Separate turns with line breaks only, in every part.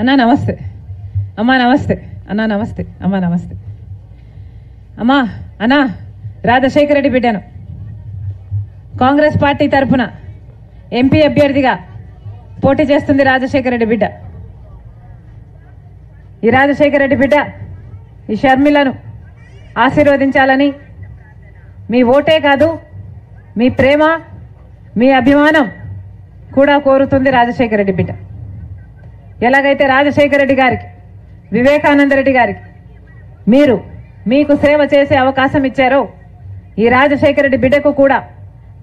అన్నా నమస్తే, అమ్మా నమస్తే, అన్నా నమస్తే, అమ్మా నమస్తే. అమ్మా అన్నా రాజశేఖర రెడ్డి బిడ్డను కాంగ్రెస్ పార్టీ తరఫున ఎంపీ అభ్యర్థిగా పోటీ చేస్తుంది రాజశేఖర రెడ్డి బిడ్డ. ఈ రాజశేఖర రెడ్డి బిడ్డ ఈ షర్మిలను ఆశీర్వదించాలని మీ ఓటే కాదు మీ ప్రేమ మీ అభిమానం కూడా కోరుతుంది రాజశేఖర రెడ్డి బిడ్డ. ఎలాగైతే రాజశేఖర రెడ్డి గారికి వివేకానంద రెడ్డి గారికి మీకు సేవ చేసే అవకాశం ఇచ్చారో ఈ రాజశేఖర రెడ్డి బిడ్డకు కూడా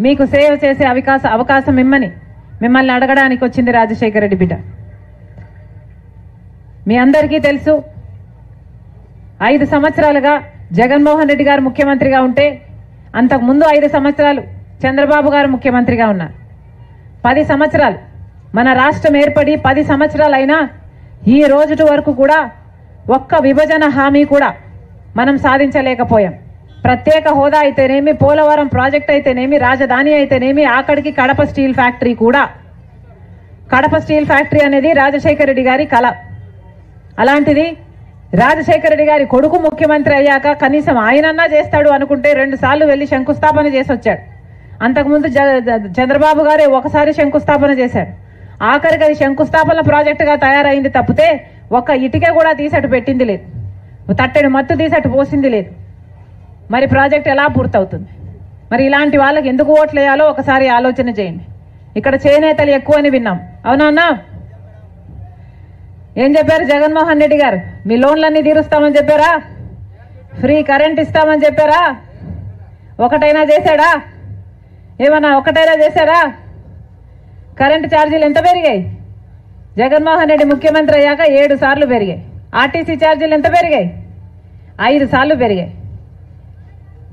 మీకు సేవ చేసే అవకాశం ఇమ్మని మిమ్మల్ని అడగడానికి వచ్చింది రాజశేఖర రెడ్డి బిడ్డ. మీ అందరికీ తెలుసు 5 సంవత్సరాలుగా జగన్మోహన్ రెడ్డి గారు ముఖ్యమంత్రిగా ఉంటే అంతకుముందు 5 సంవత్సరాలు చంద్రబాబు గారు ముఖ్యమంత్రిగా ఉన్నారు. 10 సంవత్సరాలు మన రాష్ట్రం ఏర్పడి 10 సంవత్సరాలు అయినా ఈ రోజు వరకు కూడా ఒక్క విభజన హామీ కూడా మనం సాధించలేకపోయాం. ప్రత్యేక హోదా అయితేనేమి, పోలవరం ప్రాజెక్ట్ అయితేనేమి, రాజధాని అయితేనేమి, ఆఖడికి కడప స్టీల్ ఫ్యాక్టరీ కూడా. కడప స్టీల్ ఫ్యాక్టరీ అనేది రాజశేఖర రెడ్డి గారి కళ. అలాంటిది రాజశేఖర రెడ్డి గారి కొడుకు ముఖ్యమంత్రి అయ్యాక కనీసం ఆయనన్నా చేస్తాడు అనుకుంటే 2 సార్లు వెళ్లి శంకుస్థాపన చేసి వచ్చాడు. అంతకుముందు చంద్రబాబు గారే ఒకసారి శంకుస్థాపన చేశాడు. ఆఖరికి అది శంకుస్థాపన ప్రాజెక్టుగా తయారైంది తప్పితే ఒక్క ఇటుక కూడా తీసట్టు పెట్టింది లేదు, తట్టెడు మత్తు తీసట్టు పోసింది లేదు. మరి ప్రాజెక్ట్ ఎలా పూర్తవుతుంది? మరి ఇలాంటి వాళ్ళకి ఎందుకు ఓట్లు వేయాలో ఒకసారి ఆలోచన చేయండి. ఇక్కడ చేనేతలు ఎక్కువ అని విన్నాం, అవునా అన్నా? ఏం చెప్పారు జగన్మోహన్ రెడ్డి గారు? మీ లోన్లన్నీ తీరుస్తామని చెప్పారా? ఫ్రీ కరెంట్ ఇస్తామని చెప్పారా? ఒకటైనా చేశాడా? ఏమన్నా ఒకటైనా చేశారా? కరెంటు ఛార్జీలు ఎంత పెరిగాయి? జగన్మోహన్ రెడ్డి ముఖ్యమంత్రి అయ్యాక 7 సార్లు పెరిగాయి. ఆర్టీసీ ఛార్జీలు ఎంత పెరిగాయి? 5 సార్లు పెరిగాయి.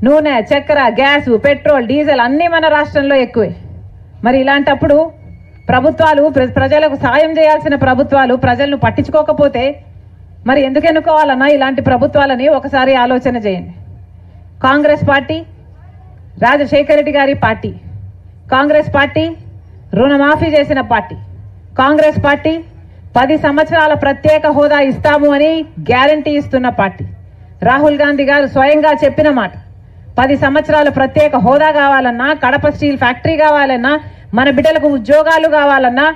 నూనె, చక్కెర, గ్యాస్, పెట్రోల్, డీజిల్ అన్నీ మన రాష్ట్రంలో ఎక్కువే. మరి ఇలాంటప్పుడు ప్రభుత్వాలు ప్రజలకు సాయం చేయాల్సిన ప్రభుత్వాలు ప్రజలను పట్టించుకోకపోతే మరి ఎందుకు ఎన్నుకోవాలన్నా ఇలాంటి ప్రభుత్వాలని ఒకసారి ఆలోచన చేయండి. కాంగ్రెస్ పార్టీ రాజశేఖర రెడ్డి గారి పార్టీ. కాంగ్రెస్ పార్టీ రుణమాఫీ చేసిన పార్టీ. కాంగ్రెస్ పార్టీ 10 సంవత్సరాల ప్రత్యేక హోదా ఇస్తాము అని గ్యారంటీ ఇస్తున్న పార్టీ. రాహుల్ గాంధీ గారు స్వయంగా చెప్పిన మాట, 10 సంవత్సరాల ప్రత్యేక హోదా కావాలన్నా, కడప స్టీల్ ఫ్యాక్టరీ కావాలన్నా, మన బిడ్డలకు ఉద్యోగాలు కావాలన్నా,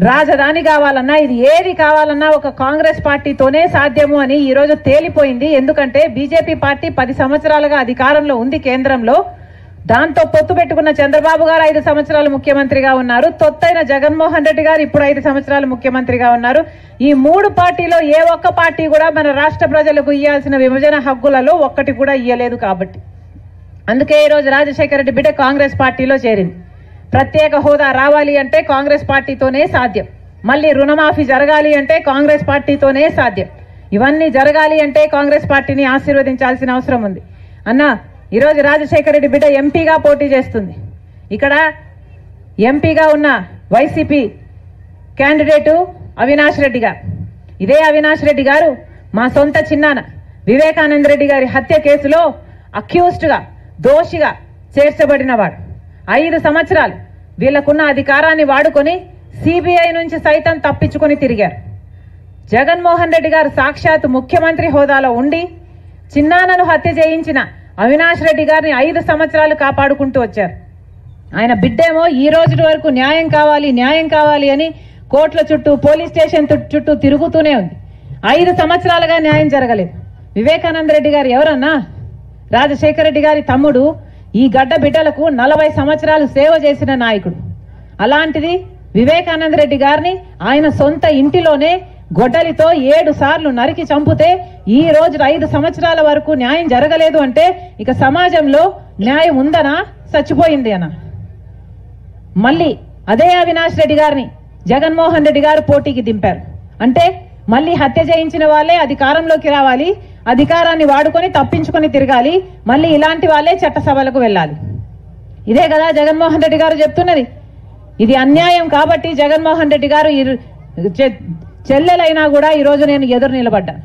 రాజధాని కావాలన్నా, ఇది ఏది కావాలన్నా ఒక కాంగ్రెస్ పార్టీతోనే సాధ్యము అని ఈరోజు తేలిపోయింది. ఎందుకంటే బీజేపీ పార్టీ 10 సంవత్సరాలుగా అధికారంలో ఉంది కేంద్రంలో. దాంతో పొత్తు పెట్టుకున్న చంద్రబాబు గారు 5 సంవత్సరాలు ముఖ్యమంత్రిగా ఉన్నారు. తొత్తైన జగన్మోహన్ రెడ్డి గారు ఇప్పుడు 5 సంవత్సరాలు ముఖ్యమంత్రిగా ఉన్నారు. ఈ 3 పార్టీలో ఏ ఒక్క పార్టీ కూడా మన రాష్ట్ర ప్రజలకు ఇవ్వాల్సిన విభజన హక్కులలో ఒక్కటి కూడా ఇయ్యలేదు. కాబట్టి అందుకే ఈరోజు రాజశేఖర రెడ్డి బిడ్డ కాంగ్రెస్ పార్టీలో చేరింది. ప్రత్యేక హోదా రావాలి అంటే కాంగ్రెస్ పార్టీతోనే సాధ్యం. మళ్ళీ రుణమాఫీ జరగాలి అంటే కాంగ్రెస్ పార్టీతోనే సాధ్యం. ఇవన్నీ జరగాలి అంటే కాంగ్రెస్ పార్టీని ఆశీర్వదించాల్సిన అవసరం ఉంది. అన్న, ఈరోజు రాజశేఖర రెడ్డి బిడ్డ ఎంపీగా పోటీ చేస్తుంది. ఇక్కడ ఎంపీగా ఉన్న వైసీపీ క్యాండిడేటు అవినాష్ రెడ్డి గారు. ఇదే అవినాష్ రెడ్డి గారు మా సొంత చిన్నాన్న వివేకానంద రెడ్డి గారి హత్య కేసులో అక్యూజ్డ్గా, దోషిగా చేర్చబడినవాడు. 5 సంవత్సరాలు వీళ్లకున్న అధికారాన్ని వాడుకొని సిబిఐ నుంచి సైతం తప్పించుకొని తిరిగారు. జగన్మోహన్ రెడ్డి గారు సాక్షాత్ ముఖ్యమంత్రి హోదాలో ఉండి చిన్నాన్నను హత్య చేయించిన అవినాష్ రెడ్డి గారిని 5 సంవత్సరాలు కాపాడుకుంటూ వచ్చారు. ఆయన బిడ్డేమో ఈ రోజు వరకు న్యాయం కావాలి అని కోర్టుల చుట్టూ, పోలీస్ స్టేషన్ చుట్టూ తిరుగుతూనే ఉంది. 5 సంవత్సరాలుగా న్యాయం జరగలేదు. వివేకానంద రెడ్డి గారు ఎవరన్నా? రాజశేఖర రెడ్డి గారి తమ్ముడు. ఈ గడ్డ బిడ్డలకు 40 సంవత్సరాలు సేవ చేసిన నాయకుడు. అలాంటిది వివేకానంద రెడ్డి గారిని ఆయన సొంత ఇంటిలోనే గొడ్డలితో 7 సార్లు నరికి చంపితే ఈ రోజు 5 సంవత్సరాల వరకు న్యాయం జరగలేదు అంటే ఇక సమాజంలో న్యాయం ఉందనా, చచ్చిపోయింది అనా? మళ్ళీ అదే అవినాష్ రెడ్డి గారిని జగన్మోహన్ రెడ్డి గారు పోటీకి దింపారు. అంటే మళ్ళీ హత్య చేయించిన వాళ్ళే అధికారంలోకి రావాలి, అధికారాన్ని వాడుకొని తప్పించుకొని తిరగాలి, మళ్ళీ ఇలాంటి వాళ్ళే చట్టసభలకు వెళ్ళాలి. ఇదే కదా జగన్మోహన్ రెడ్డి గారు చెప్తున్నది. ఇది అన్యాయం కాబట్టి జగన్మోహన్ రెడ్డి గారు చెల్లెలైనా కూడా ఈరోజు నేను ఎదురు నిలబడ్డాను.